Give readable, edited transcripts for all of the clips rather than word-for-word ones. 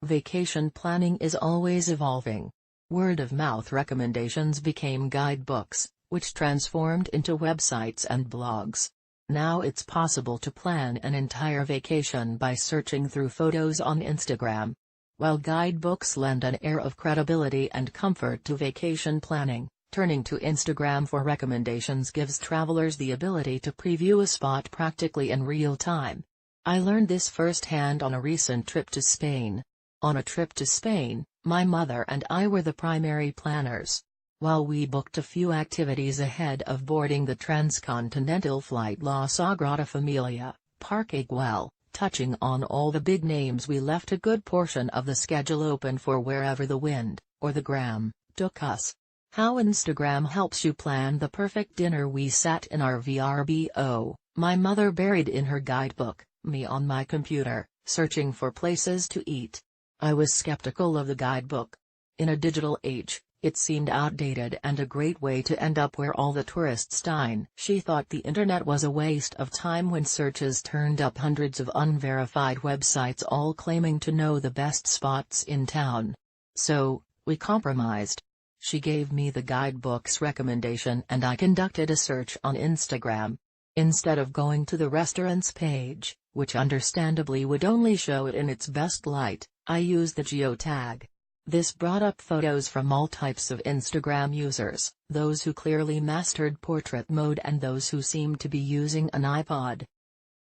Vacation planning is always evolving. Word-of-mouth recommendations became guidebooks, which transformed into websites and blogs. Now it's possible to plan an entire vacation by searching through photos on Instagram. While guidebooks lend an air of credibility and comfort to vacation planning, turning to Instagram for recommendations gives travelers the ability to preview a spot practically in real time. I learned this firsthand on a recent trip to Spain. On a trip to Spain, my mother and I were the primary planners. While we booked a few activities ahead of boarding the transcontinental flight La Sagrada Familia, Parque Güell, touching on all the big names, we left a good portion of the schedule open for wherever the wind, or the gram, took us. How Instagram helps you plan the perfect dinner. We sat in our VRBO, my mother buried in her guidebook, me on my computer, searching for places to eat. I was skeptical of the guidebook. In a digital age, it seemed outdated and a great way to end up where all the tourists dine. She thought the internet was a waste of time when searches turned up hundreds of unverified websites all claiming to know the best spots in town. So, we compromised. She gave me the guidebook's recommendation and I conducted a search on Instagram. Instead of going to the restaurants page, which understandably would only show it in its best light, I used the geotag. This brought up photos from all types of Instagram users, those who clearly mastered portrait mode and those who seemed to be using an iPod.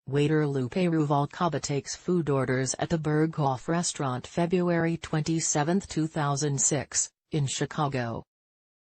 Waiter Lupe Ruvalcaba takes food orders at the Berghoff restaurant February 27, 2006, in Chicago.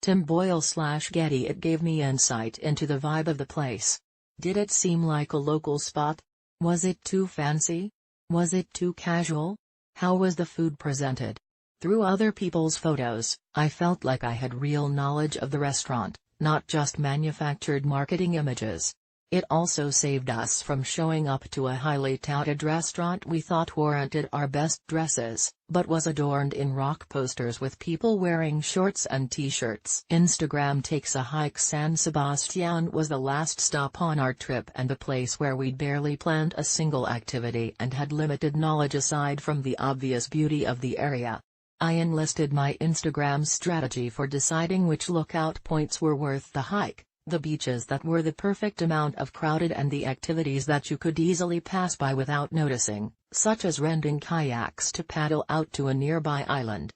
Tim Boyle/Getty. It gave me insight into the vibe of the place. Did it seem like a local spot? Was it too fancy? Was it too casual? How was the food presented? Through other people's photos, I felt like I had real knowledge of the restaurant, not just manufactured marketing images. It also saved us from showing up to a highly touted restaurant we thought warranted our best dresses, but was adorned in rock posters with people wearing shorts and t-shirts. Instagram takes a hike. San Sebastian was the last stop on our trip and the place where we'd barely planned a single activity and had limited knowledge aside from the obvious beauty of the area. I enlisted my Instagram strategy for deciding which lookout points were worth the hike, the beaches that were the perfect amount of crowded and the activities that you could easily pass by without noticing, such as renting kayaks to paddle out to a nearby island.